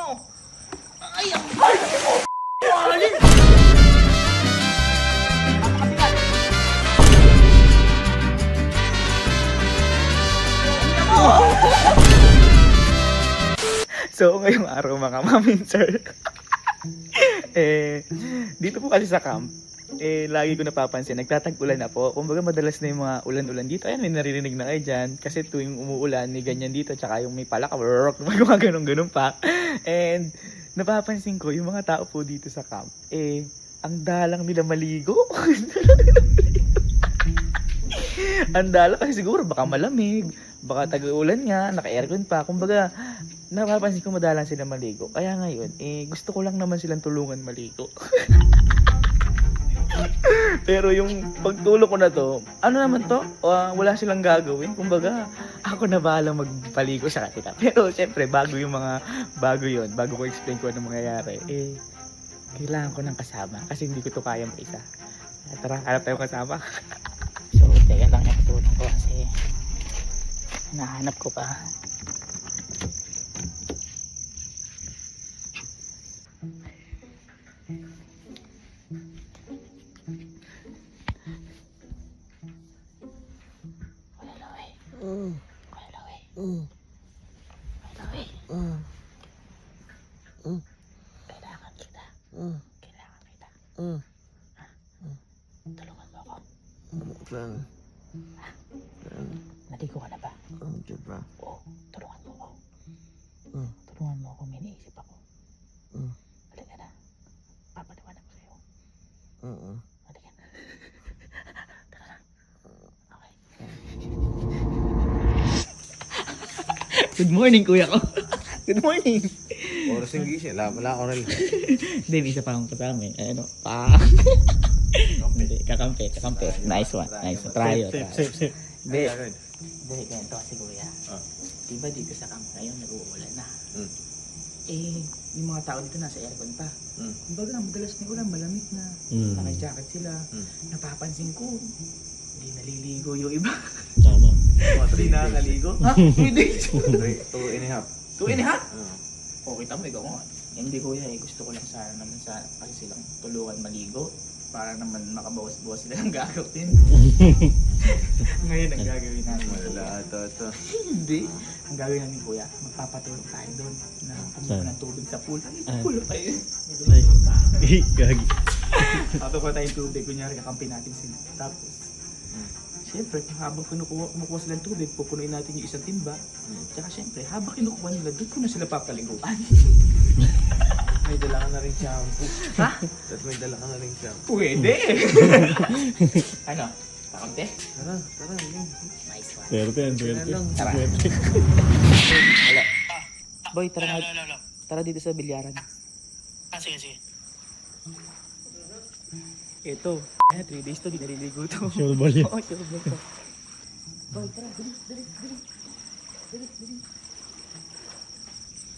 Ay, ang alin! So, ngayong araw mga mamincer, dito po kasi sa camp, lagi ko napapansin, nagtatag-ulan na po. Kumbaga madalas na yung mga ulan-ulan dito. Ayan, may naririnig na kayo dyan. Kasi tuwing umuulan, may ganyan dito. Tsaka yung may palaka, mga ganun-ganun pa. And napapansin ko, yung mga tao po dito sa camp, ang dalang nila maligo. Ang dalang kasi siguro baka malamig, baka tag-ulan nga, naka-aircon pa. Kumbaga, napapansin ko madalang sila maligo. Kaya ngayon, gusto ko lang naman silang tulungan maligo. Pero yung pagtulog ko na to, ano naman to? Wala silang gagawin. Kumbaga, ako na bahala magpaligo sa kanila. Pero syempre, bago yun, bago ko explain ko ano mangyayari, kailangan ko ng kasama. Kasi hindi ko to kaya mag-isa. Tara, hanap tayo kasama. So, teka lang, nakatulong ko kasi nahanap ko pa. Kailangan kita. Tulungan mo ako. Naligo ka na ba? Oo, tulungan mo ako. Tulungan mo ako, may naisip ako. Halika na. Papaliwanag ko sa'yo. Halika na. Tara na. Okay. Good morning, kuya ko. Good morning. Oras yung gising, wala ko rin. Hindi, may isa pa akong kasama eh. Ano? Hindi, kakampi. Nice one. Try it. Hindi, ganito kasi kuya. Diba dito sa camp ngayon, nag-uulan na. Yung mga tao dito nasa aircon pa. Kumbaga, madalas na ulan, malamig na. Naka-jacket sila. Napapansin ko, hindi naliligo yung iba. Tama. Hindi nakakaligo. Ha? Hindi. 2.5. 2.5? Okay, tamo, ikaw nga. Hindi kuya, gusto ko lang sana naman kasi silang tulungan maligo para naman makabawas-bawas sila ng gagawin. Ngayon ang gagawin namin. Wala ito. Hindi. Ang gagawin namin kuya, magpapatulog tayo doon na pumuha ng tubig sa pool. Ay, pool pa yun. Gagi. Papakuha tayong tubig, kunyari kakampi natin sila. Tapos, siyempre, habang kumukuha sila ng tubig, pupunuin natin yung isang timba. Tsaka siyempre, habang kinukuha nila, doon ko na sila papaliguan. May dala ka na rin shampoo. Ha? Tapos may dala ka na rin shampoo. Pwede! Ano? Kakampi? Tara. Nice one. Swerte yan, swerte. Tara. Swerte. Wala. Boy, tara dito sa bilyaran. Sige. Ito. 3 days to, di naliligo to. Sure ball yan. Oo, sure ball to. Boy, tara, dali.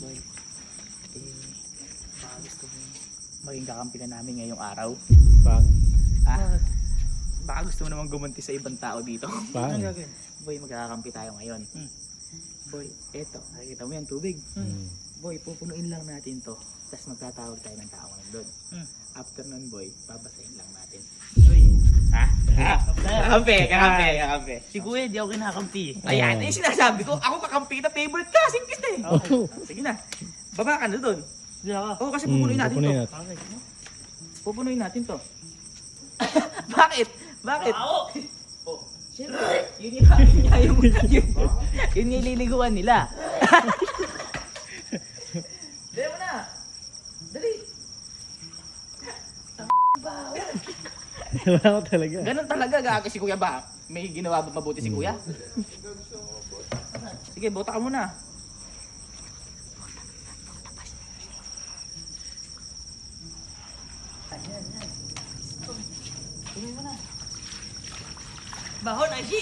Boy, baka gusto mo maging kakampi na namin ngayong araw. Pang. Baka gusto mo naman gumanti sa ibang tao dito. Pang. Boy, magkakampi tayo ngayon. Boy, eto, nakikita mo yan, tubig. Boy, pupunuin lang natin to. Tapos magtatawag tayo ng tao ngayon doon. After nun, boy, babasahin lang natin. Ha? Kakampi. Si Kuya, di ako kinakampi. Ayan, yung sinasabi ko, ako kakampi na favorite ka, singkist eh. Sige na, baba ka na doon. Di ako. Oo, kasi pupunuin natin to. Pupunuin natin to. Bakit? Oh, siyempre, yun yung ililiguan nila. Dali mo na. Dali. Wala ko talaga. Ganun talaga, gagi si Kuya ba? May ginawa ba mabuti si Kuya? Sige, bota ka muna. Yan. Kunin mo na. Bahon, Aji!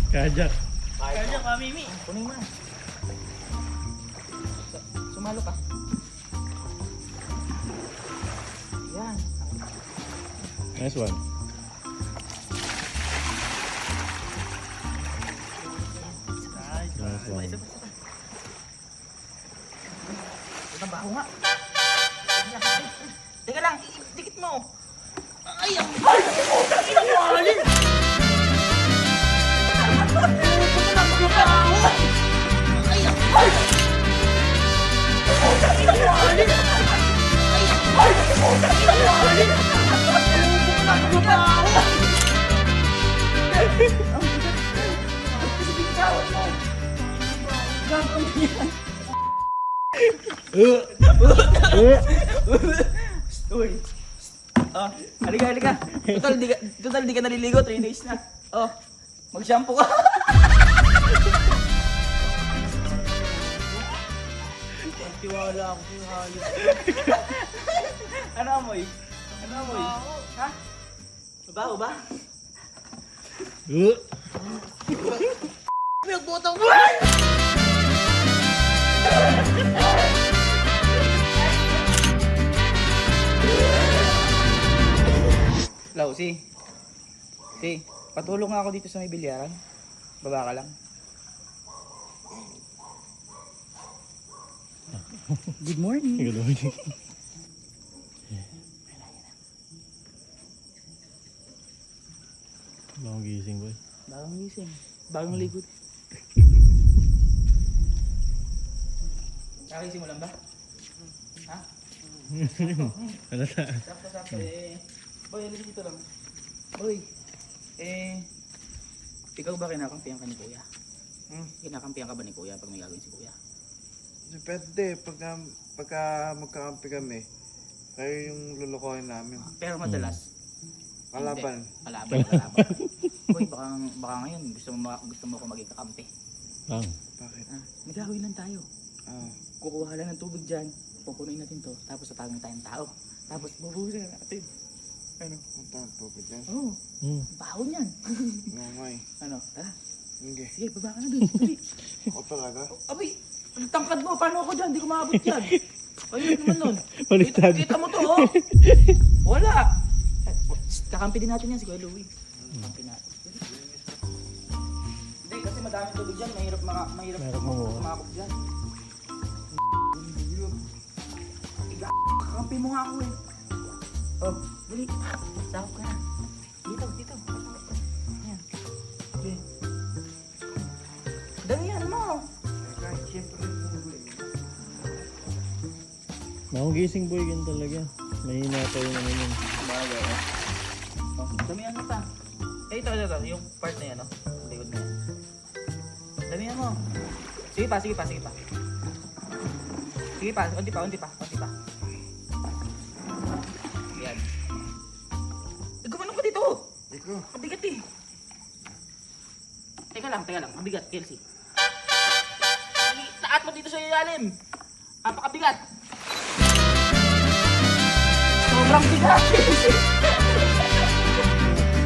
Kajak. Kaya mamimi. Kunin mo na. Sumalo ka. Yan. Nice one. Nice one. Uy. Oh, halika. Total di ka naliligo, 3 days na. Oh, mag-shampoo ka. Tiwala ako sa hayop. Ano amoy? Ha? Mabaho ba? Pinagbotang mo! Lau, si, patulong nga ako dito sa may bilyaran. Baba ka lang. Good morning. Good morning. Bagong gising boy. Bagong gising. Bagong ligod. Nakising mo lang ba? Ha? Ano na? Sakto. Boy, halika dito lang. Boy, ikaw ba kinakampihan ka ni Kuya? Kinakampihan ka ba ni Kuya pag may gagawin si Kuya? Depende. Pagka magkakampi kami, kayo yung lulukohin namin. Pero madalas, Kalaban. Kalaban. Boy, baka ngayon gusto mo ako maging kakampi. Bakit? May gagawin lang tayo. Ah. Kukuha lang ng tubig dyan, pupunuin natin to, tapos tatawagin tayong tao. Tapos bubuhusan natin. Ano? Ang tubig yan. Oo, baho niyan. Ngomay. Ano? Tara, Sige. sige, baba ka na dun. Dali. Ako talaga. Abay, ang tangkad mo, paano ako dyan? Hindi ko maabot dyan. Ayun naman nun. Baliktad. Kita mo to, oh. Wala. Kakampi din natin yan si Kuya Louie. Kakampi natin. Hindi, kasi madaming tubig dyan. Mahirap Mahirap mamuha. kumakop dyan. Kakampi mo nga ako eh. Oh, dali. Sakop ka na. Dito. Ayan. Okay. Dalihan mo. Kahit siyempre Bagong gising boy, ganun talaga. Mahina pa yung ano yun. Bagay eh. Oh, damihan mo pa. Ito. Yung part na yan, no? Likod na yan. Damihan mo. Sige pa. Sige pa. Unti pa. Yan. Gumanon ka dito. Ikaw. Mabigat eh. Teka lang. Mabigat, Kelsey. Taat mo dito sa ilalim. Napakabigat. Sobrang bigat, Kelsey.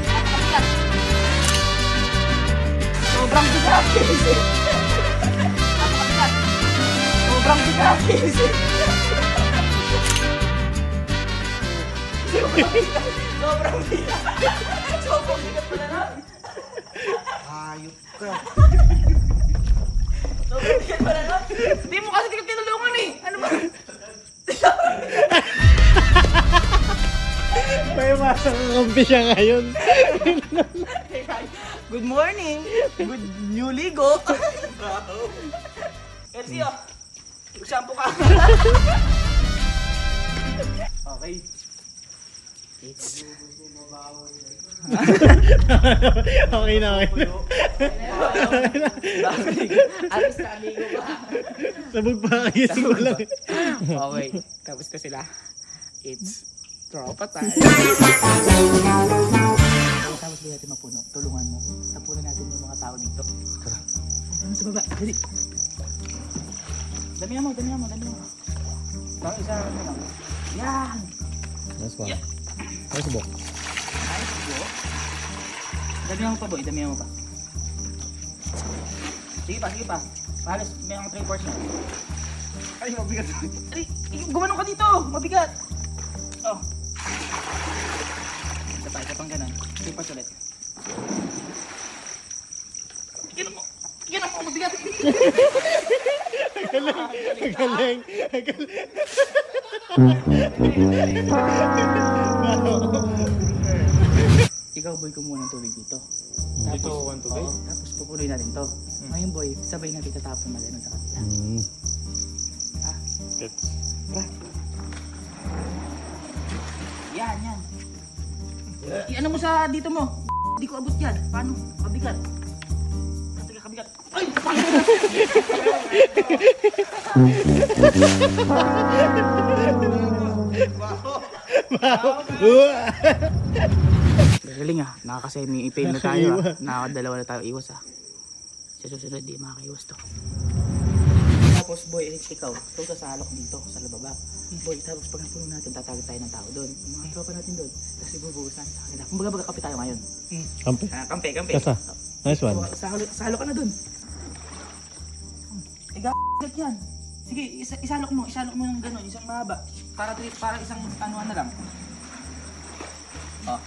Napakabigat. Sobrang bigat, Kelsey. Napakabigat. Sobrang bigat, Kelsey. Sobrang bigat pala na. Hayop ka. Sobrang bigat pala na. Hindi mo kasi tinulungan eh. Ano ba? May masakakampi siya ngayon. Good morning. Good new ligo. Elsie, oh. Shampoo ka. Okay. It's... Okay na. Alis na amigo ba? Sabog pa, gising ko lang. Okay. Tapos na sila. It's... Tropa tayo. Tapos ba natin mapuno? Tulungan mo. Tapunan natin yung mga tao dito. Tara. Ano sa baba? Dali. Damihan mo. Baka isa ano lang. Yan! Nice one. Yeah. Nice book. Ayos po. Damihan mo pa boy, damihan mo pa. Sige pa. Mahalos, may akong 3 portion. Ay, mabigat. Ay, gumanong ka dito! Mabigat! Oh. Isa pang ganun. 3 parts ulit. Yan ako, mabigat! Galing. ikaw boy kumuha ng tubig dito. Dito ako ang tubig? Oo, tapos pupunuin natin to. Ngayon boy, sabay natin tatapon na gano'n sa kanila. Ah, Gets. yan, yan. Ano mo sa dito mo? Hindi ko abot yan. Paano? Kabigat. Teka, kabigat. Ay! Galing ah. Nakaka-semi-fail na tayo ah. Nakakadalawa na tayo iwas ah. Sa susunod, di makakaiwas to. Tapos boy, ikaw sasalok dito sa lababa. Boy, tapos pag napuno natin, tatago tayo ng tao doon. Yung mga tropa natin doon. Tapos ibubuhusan sa kanila. Kung baga kape tayo ngayon. Kampi. Kampe. Kasa. Nice one. Salo ka na doon. Igat yan. Sige, isalok mo ng gano'n, isang mahaba. Para isang anuan na lang. Oh.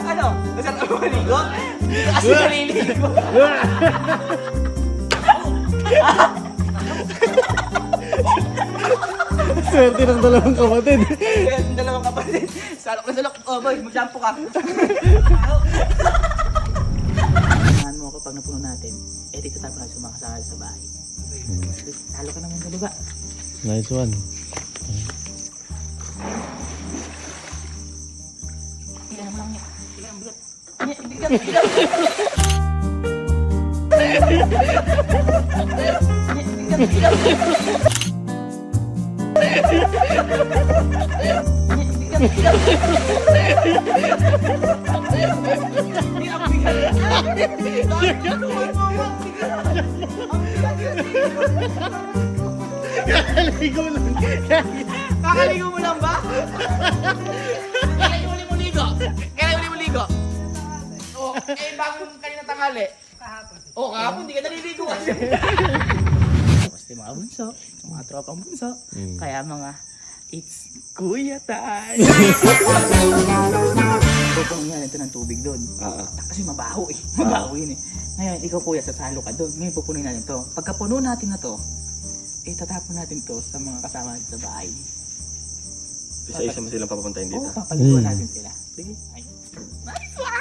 Ano? Masarap ka maligo? Hindi ka kasi naliligo. Swerte ng dalawang kapatid. Kaya yung dalawang kapatid. Salok na salok. Oh boy, mag-shampoo ka. Samahan mo ako pag napuno natin. Eh, dito tayo na sumakasakal sa bahay. Talo ka naman sa baba. Nice one. Tingnan mo lang niya. Tingnan mo bigat. Bigat. Kakaligo lang. Kakaligo mo lang ba? Kailan yung huli mo ligo? Oh, bago kanina tanghali. Kahapon. Oh, kahapon, di ka naliligo kasi. Basta mga bunso, mga tropang bunso. Kaya mga, it's kuya time. Pupunin nga ito ng tubig doon. Kasi mabaho eh. Mabaho yun eh. Ngayon, ikaw kuya, sasalo ka doon. Ngayon, pupunin natin to. Pagkapuno natin na to, tatapon natin to sa mga kasama natin sa bahay. Isa-isa mo silang papapuntahin dito. Oo, papaliguan natin sila. Sige. Ay.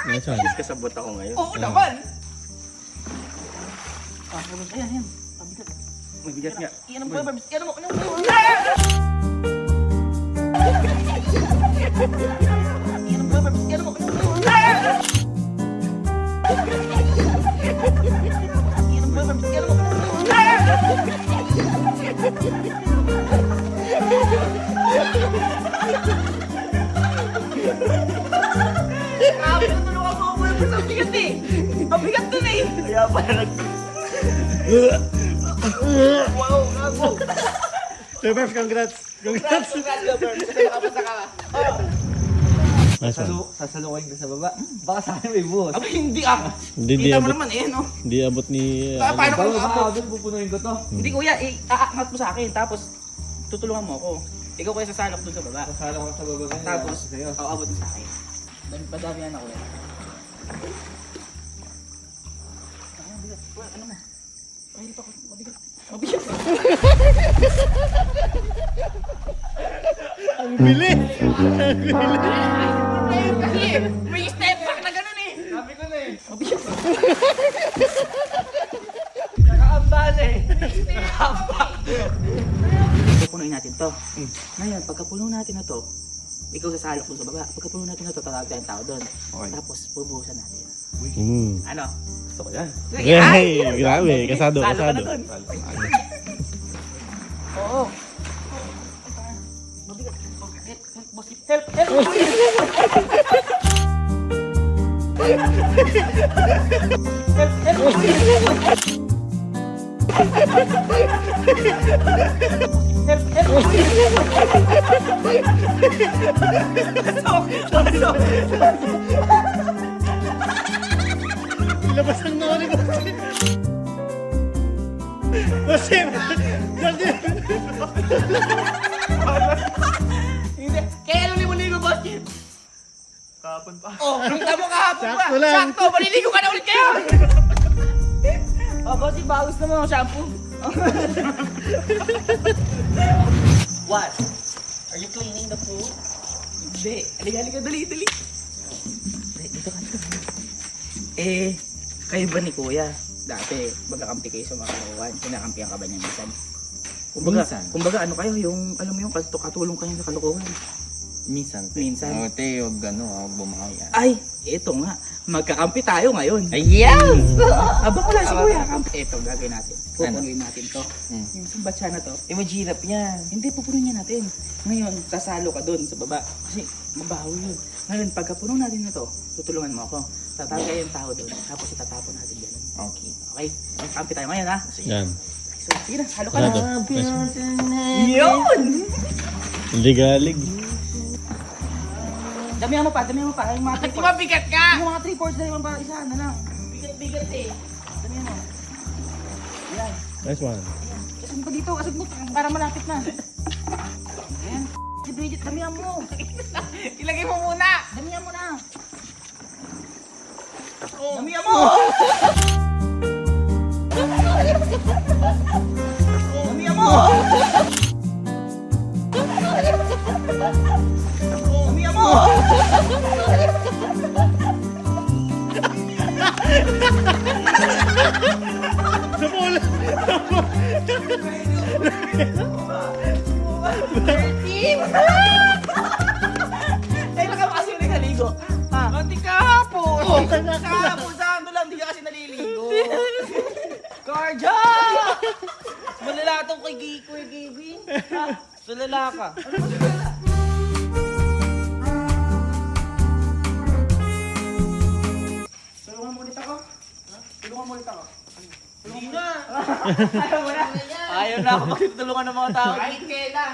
Nice one. Kasabot ako ngayon. Oo naman! Ayan. Pabigat. Mabigat nga. Iyan mo, Barbs. Iyan mo. Mabigat dun eh! Kaya pala wow, gago! Sir Barbs, congrats. Congrats, Barbs. Kasi nakapasa ka. Nice one. Sasalukin ka sa baba. Baka sa akin may buhos. Aba, hindi ah! Hindi Kita mo abot. naman eh, no? Hindi abot ni... Paano Bago kung sa abot? abot, pupunuin ko to. Hindi kuya, aangat mo sa akin. Tapos, tutulungan mo ako. Ikaw kuya sasalok dun sa baba. Sasalo ko sa baba ngayon. Tapos, sa'yo. abot mo sa akin. Padami yan ako eh. Ano mo? Ay, dito ako. Mabigat. Mabigat. Ang bilis! Kasi, may step back na ganun eh. Sabi ko na eh. Mabigat. Nakaamban eh. Pupunuin natin to. Ngayon, pagkapuno natin na to, ikaw sasalok doon sa baba. Pagkapuno natin na to, tatawag tayong tao doon. Okay. Tapos, bubuhusan natin. Ano? Gusto ko yan. Yay! Grabe, kasado, Salo ka kasado. na doon. Oo. Mabigat. Help, boss. Help. Labas ang nori ko. Jose! Jose! kahapon pa. Oh, nung tamo kahapon pa. Sakto lang. Sakto, maliligo ka na ulit kayo. Oh, bossy, bagus naman ang shampoo. What? Are you cleaning the pool? Hindi. Halika, dali. Dito ka. Kayo ba ni Kuya? Dati, magkakampi kayo sa mga kalawan. Kinakampihan ka ba niya minsan? Kumbaga, ano kayo, yung, alam mo yung katulong kayo sa kalokohan. Minsan. Minsan. Te, huwag bumahay. Ay, eto nga. Magkakampi tayo ngayon. Ay, yes! Aba, wala si Kuya. Eto, gagawin natin. Pupunuin natin to. Yung sambatsa na to. Mahirap yan. Hindi, pupunuin niya natin. Ngayon, sasalo ka doon sa baba. Kasi, mabaho yun. Ngayon, pagkapuno natin na to, tutulungan mo ako. Tatagay yung tao doon. Tapos itatapon natin dyan. Okay. Okay? Magkakampi tayo ngayon, ha? Yan. So, sige na, halo ka Ano na. to? Yes. Yun! Hindi galig. Damihan mo pa. Yung mga 3/4. Mabigat ka! Yung mga 3/4 na yung pa, isa na lang. Bigat eh. Damihan mo. Ayan. Nice one. Kasi pa dito, kasi para malapit na. Ayan. Si Bridget, damihan mo. Ilagay mo muna. Damihan mo na. Damihan mo! Damihan mo! Damihan mo! Ay, baka kasi yung nagaligo. Hindi kahapon. Kahapon, saan lang, hindi ka kasi naliligo. Karja! Malala itong kay Gavin. Malala ka. Tulungan mo ulit ako. Hindi na. Ayaw mo na. Ayaw na ako magtulungan ng mga tao. Kahit kailan.